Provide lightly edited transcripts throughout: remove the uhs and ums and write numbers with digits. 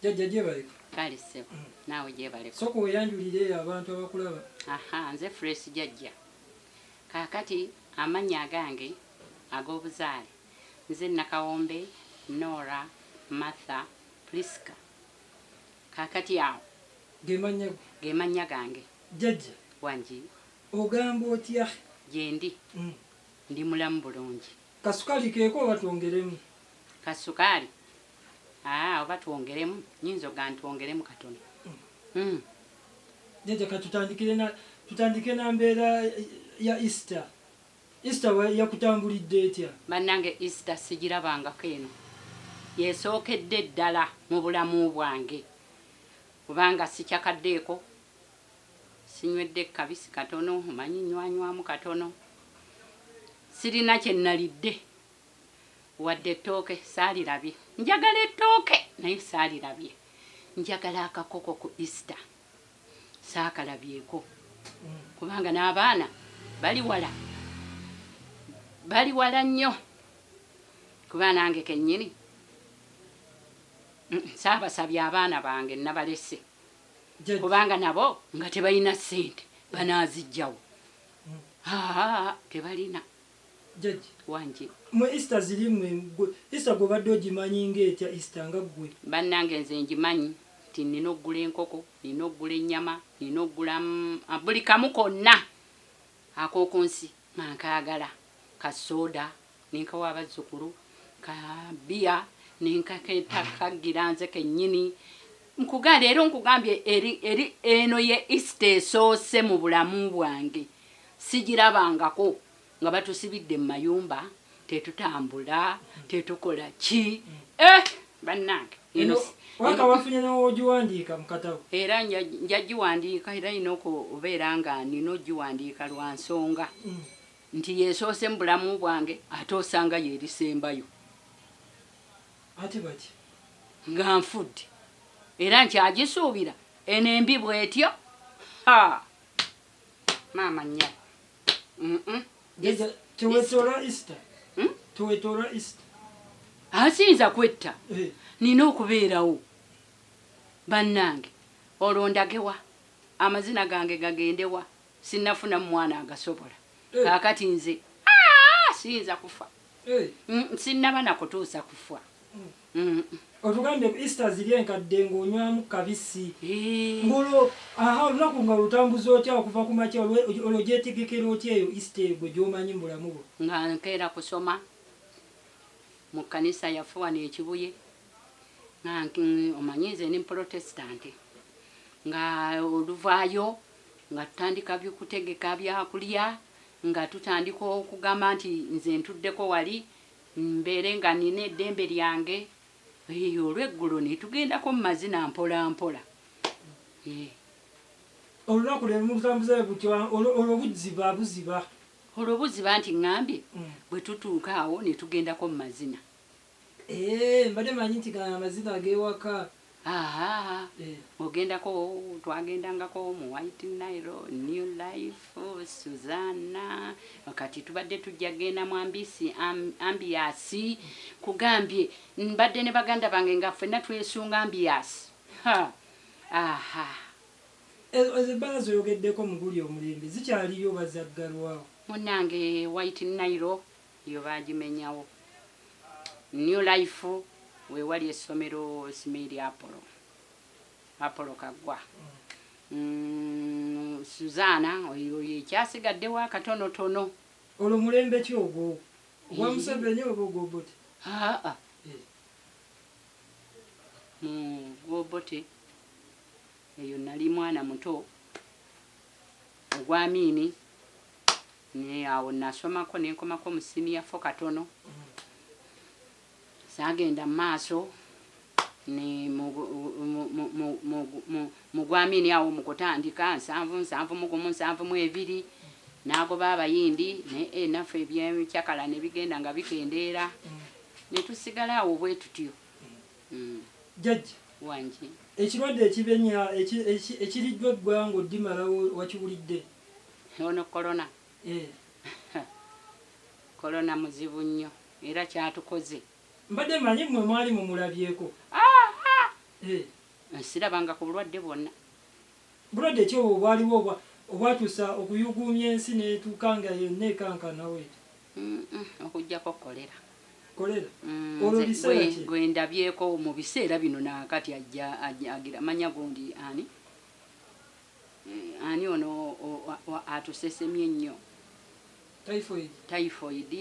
jajja gyebaleka kale ssebo naawe gyebaleka soko weyanjulire abantu abakulaba. nze fresh jajja kaakati amannya agange ag'obuzaale nze Nakawombe Nora Martha Priska kaakati awo gemannya gange. Jajja wangi ogamba otya? gyendi ndi mulamu bulungi. Kasukali keeko oba twongeremu? Kasukaali oba twongeremu nyinza oga ntwongeremu katono. Jajja tutandike na mbeera ya Easter. Easter yakutambulidde etya? Bannange Easter sigirabangako eno yesookedde ddala mu bulamu bwange kubanga sikyakaddeeko sinywedde kabisi katono omanyi nywanywamu katono sirina kye nalidde wadde ettooke saalirabye. Njagala ettooke naye saalirabye. Njagala akakoko ku Easter saakalabyeko kubanga n'abaana bali wala nnyo kuba nange kennyini saabasabye abaana bange nabalese kubanga nabo nga tebalina ssente banaazijjawo. Tebalina. Jajja wangi mu Easter zirimu Easter gw'obadde ogimanyi ng'etya Easter nga ggwe? Bannange nze ngimanyi nti nina oggula enkoko, nina oggula ennyama, nina oggula buli kamu konna ak'oku nsi nga nkaagala. Ka soda ninkawa abazzukulu, ka bbiya ninkakaggira nze kennyini. Leero nkugambye eri eno ye Easter esoose mu bulamu bwange sigirabangako nga batusibidde mu mayumba tetutambula tetukola ki. Bannange waka wafunye n'ogiwandiika mu katabo? Era njagiwandiika era ina okubeera nga nina ogiwandiika lwa nsonga nti yesoose mu bulamu bwange ate osanga yeerisembayo ate bati nga nfudde era nkyagisuubira eno embi bwetyo. Maama nnya tewetoola Easter? Tewetoola Easter? Asinza kwetta nina okubeerawo. Bannange olwo ndagewa amazina gange gagendewa sinnafuna mwana agasobola kaakati nze siyinza kufa sinnaba nakutuusa kufa. Otugambye Easter ziri enkadde ng'onywamu kabisi olunaku nga lutambuza otya okuva ku makya olwo gyetegekera otya eyo Easter gwe gy'omanyi mu bulamu bwo? Nga nkeera kusoma mu kkanisa yaffe wano ekibuye nga omanyi nze ni Protestant nga oluvaayo nga tutandika by'okutegeka byakulya nga tutandika okugamba nti nze ntuddeko wali mbeere nga nina eddembe lyange. Olw'eggulo ne tugendako mu mazina mpola mpola. Olunaku lwe mulutambuza butya olwo buziba? Olwo buziba nti ŋŋambye bwe tutuuka awo ne tugendako mu mazina. Mbadde manyi nti amazina ag'ewaka. Ogendako twagendangako mu White Nile, New Life, Susanna, kati tubadde tujja genda mu ambiasi kugambye mbadde ne baganda bange nga ffenna twesunga ambiasi. Ezo ebbala zoyogeddeko mu guli omulembe zikyaliyo bazaggalwawo? Munnange White Nile yo baagimenyawo. New Life wewali essomero Simiri Apollo Kaggwa. Susanna oyo yekyasigaddewo akatonotono. Olwo mulembe ki ogwo? Gwa Museveni oba ogw'Obote? Gw'Obote eyo nali mwana muto ogw'Amiini ne awo nasomako nenkomako mu siniya fo katono. Saagenda mu maaso ne mu gw'Amiini awo mu kutandika 772 n'agoba abayindi ne naffe ebyekyakala ne bigenda nga bikendeera ne tusigala awo bwe tutyo. Jajja wangi ekirwadde ekibenya ekiriddwa eggwanga oddimalawo wakiwulidde? Ono korona. Korona muzibu nnyo era kyatukoze. Mbadde manyi mmwe mwali mumulabyeko? sirabanga ku bulwadde bwonna. Bulwadde ki obwo bwaliwo obwatuusa okuyuguumya ensi neetuuka nga yonna ekankana bweti? Okuggyako kolera. Kolera? Olwo biseera ki? Gwe ndabyeko mu biseera bino nakati agira manya gundi ani ono atusesemye ennyo. Typhoid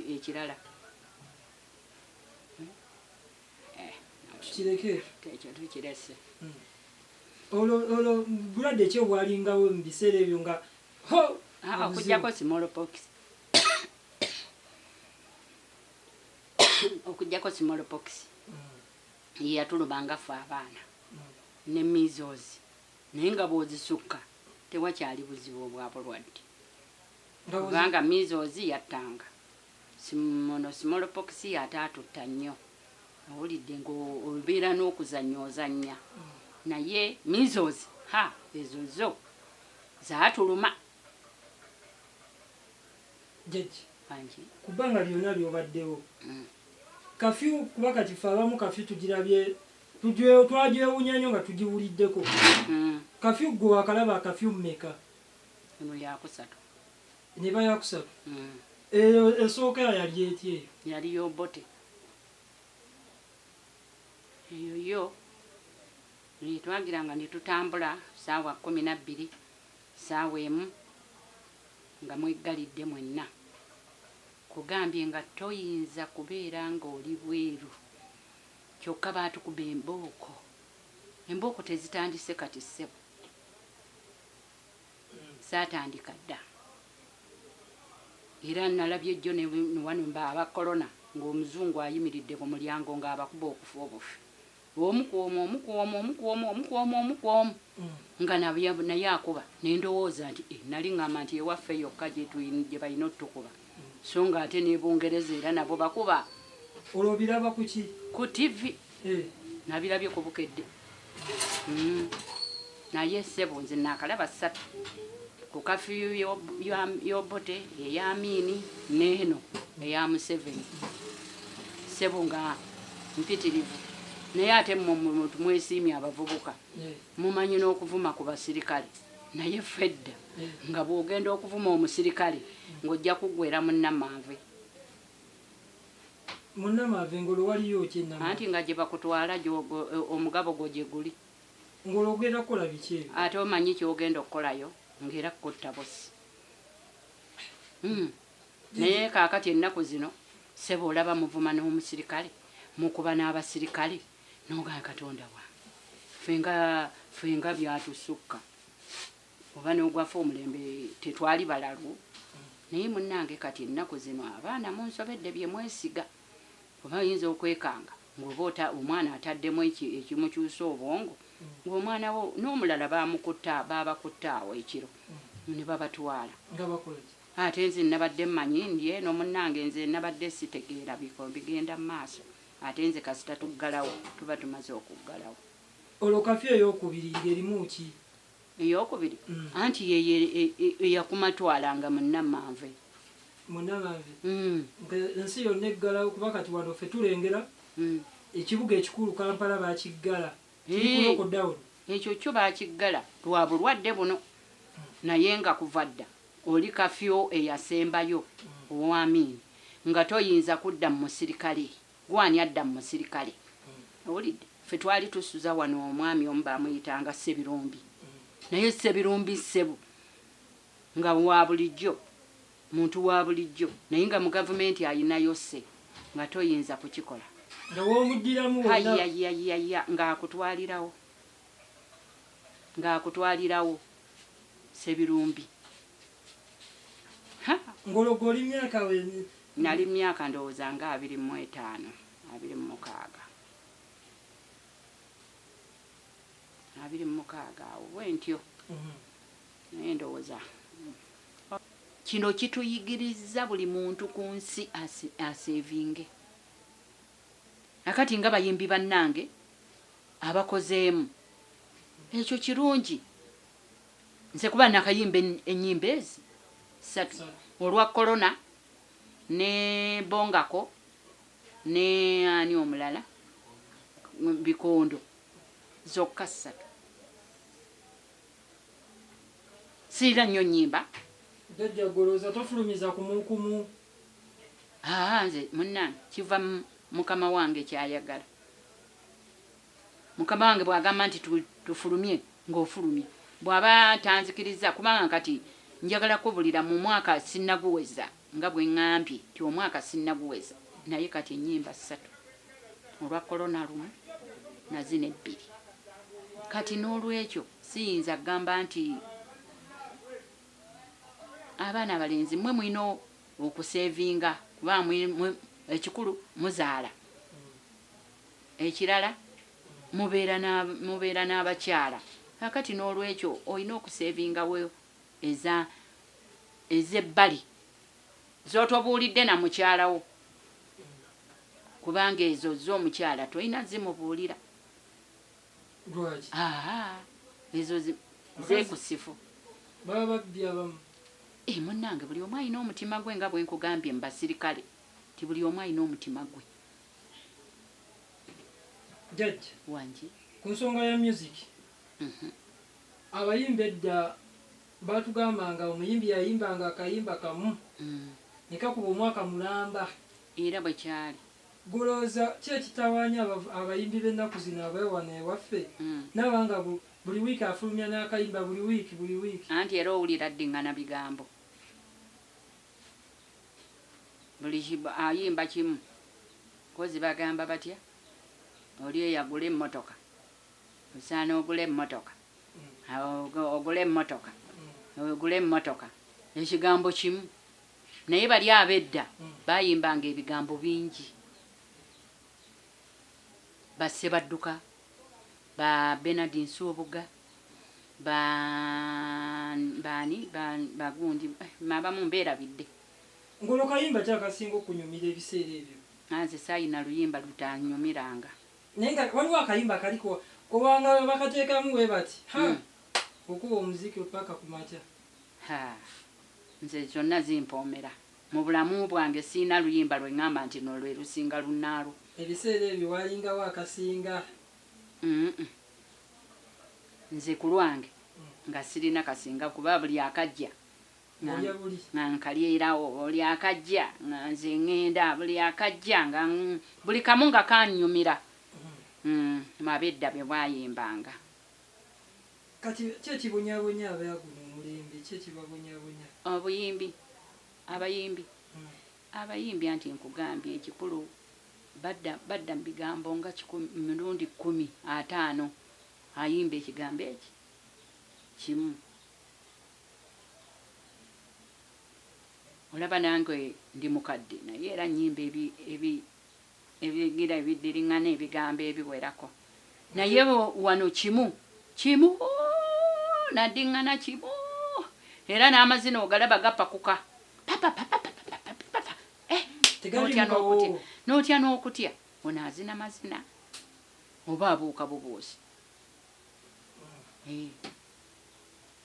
ekirala. Kireke ekyo tukirese. Olwo bulwadde ki obwalingawo mu biseera ebyo nga okuggyako smallpox. Okuggyako smallpox yatulumanga ffe abaana ne measles, naye nga bw'ozisukka tewakyali buzibu obwa bulwadde kubanga measles yattanga, smallpox ate atutta nnyo. Owulidde ng'obeera n'okuzannya ozannya, naye measles ezo zo zaatuluma. Jjajja ku bbanga lyonna ly'obaddewo kafyu, kuba kati ffe abamu kafyu tugirabye twagyewunya nnyo nga tugiwuliddeko. Kafyu gwe wakalaba kafyu mmeka? Eno yakusatu. Neba yakusatu. Eyo esooka yali etya eyo? Yali yobote. Eyo yo twagiranga ne tutambula ssaawa 12 ssaawa emu nga mweggalidde mwenna. Kugambye nga toyinza kubeera ng'oli bweru, kyokka baatukuba embooko. Embooko tezitandise kati ssebo, saatandika dda. Era nalabye jjo ne wano aba korona ng'omuzungu ayimiridde ku mulyango ng'abakuba okufa obufi. Omukuomu nga naye akuba nendowooza nti nali ngamba nti ewaffe yokka gye balina otukuba, so nga ate ne Bungereza era nabo bakuba. Olwo biraba ku ki? Ku TV. Nabirabye ku bukedde. Naye ssebo nze naakalaba 3 ku kafyu y'obote ey'Amini n'eno eya Museveni. Ssebo nga mpitirivu. Naye ate mwesiimye abavubuka mumanyi n'okuvuma ku basirikale, naye fedda nga bw'ogenda okuvuma omusirikale ng'ojja kuggwera munnamaave. Munnamaave ng'olwo waliyo ki nnamaave? Anti nga gye bakutwala omugabo gwo gye guli. Ng'olwo ogenda kukola biki ebyo? Ate omanyi ky'ogenda okukolayo ng'era kutta bosi. Naye kaakati ennaku zino ssebo olaba muvuma n'omusirikale, mukuba n'abasirikale, n'ogamba Katonda wange fenga byatusukka oba n'ogwafa omulembe tetwali balalu. Naye munnange kati ennaku zino abaana munsobedde bye mwesiga, oba oyinza okwekanga ng'oba omwana ataddemu ekimukyusa obwongo, ng'omwana wo n'omulala babakutta awo ekiro ne babatwala. Ate nze nabadde mmanyi ndi eno munnange, nze nabadde sitegeera bigenda mu maaso, ate nze kasita tuggalawo tuba tumaze okuggalawo. Olwo kafyu ey'okubiri ng'erimu ki? Ey'okubiri anti eyakumatwalanga munnamaave. Munnamaave? Ensi yonna eggalawo kuba kati wano ffe tulengera ekibuga ekikulu Kampala baakiggala. Kirikulokoddawo. Ekyo kyo baakiggala lwa bulwadde buno, naye nga kuva dda oli kafyu eyasembayo ow'Amini nga toyinza kudda mu musirikale. Gwani adda mu musirikale? Owulidde? Ffe twali tusuza wano omwami omu bamuyitanga Ssebirumbi, naye Ssebirumbi ssebo nga wa bulijjo, muntu wa bulijjo, naye nga mu gavumenti ayinayo sse nga toyinza kukikola. Nga w'omuddiramu wonna? Hayayayaya ng'akutwalirawo Ssebirumbi. Ng'olwo oli myaka we? Nali myaka ndowooza nga 25, 26 awo bwentyo. Naye ndowooza kino kituyigiriza buli muntu ku nsi asevinge. Nakati nga bayimbi bannange abakozeemu ekyo kirungi. Nze kuba nakayimba ennyimba ezi 3 olwa korona ne Bongako ne ani omulala bikondo zokka 3 siira nnyo nnyimba jjajja golooza tofulumiza kumukumu nze munnange kiva mukama wange kyayagala mukama wange bwagamba nti tufulumye ng'ofulumye bw'aba tanzikiriza kubanga kati njagala kubulira mu mwaka sinnaguweza nga bwe ŋŋambye ti omwaka sinnaguweza naye kati ennyimba 3 olwa korona 1 na zino 2 kati n'olwekyo siyinza kugamba nti abaana abalenzi mmwe mulina okuseevinga kuba ekikulu muzaala ekirala mubeera n'abakyala kakati n'olwekyo olina okuseevingawo ez'ebbali z'otobuulidde na mukyalawo kubanga ezo z'omukyala tolina zimubuulira ezo zeekusifu baba babbi abamu munnange buli omu alina omutima gwe nga bwe nkugambye mu basirikale ti buli omu alina omutima gwe jjajja wangi ku nsonga ya music abayimba edda batugambanga omuyimbi yayimbanga akayimba kamu nekakuba omwaka mulamba era bwe kyali golooza ki ekitawaanya abayimbi b'ennaku zino abeewano ewaffe nabanga buli wiiki afulumya n'akayimba buli wiiki anti era owulira ddiŋŋana bigambo buli ayimba kimu kozi bagamba batya oli eyagula emmotoka osaana ogula emmotoka ogula emmotoka ekigambo kimu naye bali ab'edda bayimbanga ebigambo bingi Basebadduka ba Bernard Nsubuga bagundi mabamu mbeerabidde ngolo kayimba kyakasinga okunyumira ebiseera ebyo anze sayina luyimba lutanyumiranga naye nga waliwo akayimba kaliko kubanga bakateekamu we bati okuba omuziki opaka ku makya nze zonna zimpoomera mu bulamu bwange siina luyimba lwe ŋŋamba nti nolwe lusinga lunnaalo ebiseera ebyo walingawo akasinga nze ku lwange nga sirina kasinga kuba buli akajja nga nkalyerawo buli akajja nga nze ŋŋenda buli akajja nga buli kamu nga kannyumira mabedda bye bwayimbanga kati kyekibonyabonya abayaguno omulembe kyekibabonyabonya obuyimbi abayimbi anti nkugambye ekikulu badda mu bigambo nga mirundi 15 ayimba ekigambo eki kimu olaba nange ndi mukadde naye era nnyimba ebigira ebiddiringana ebigambo ebiwerako naye wano kimu naddiŋŋana kimu era n'amazina ogalaba gapakuka n'otya n'okutya ono azina mazina oba abuuka bubuusi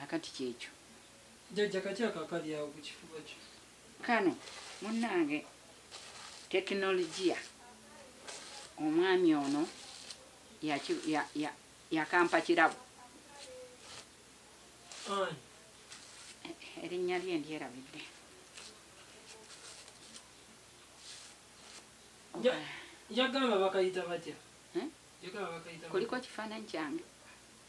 akati kyekyo jjajja kati akakali awo ku kifuba kyo kano munnange tekinologiya omwami ono yakampa kirabo erinnya lye ndyerabidde yagamba bakayita batya kuliko kifaananyi kyange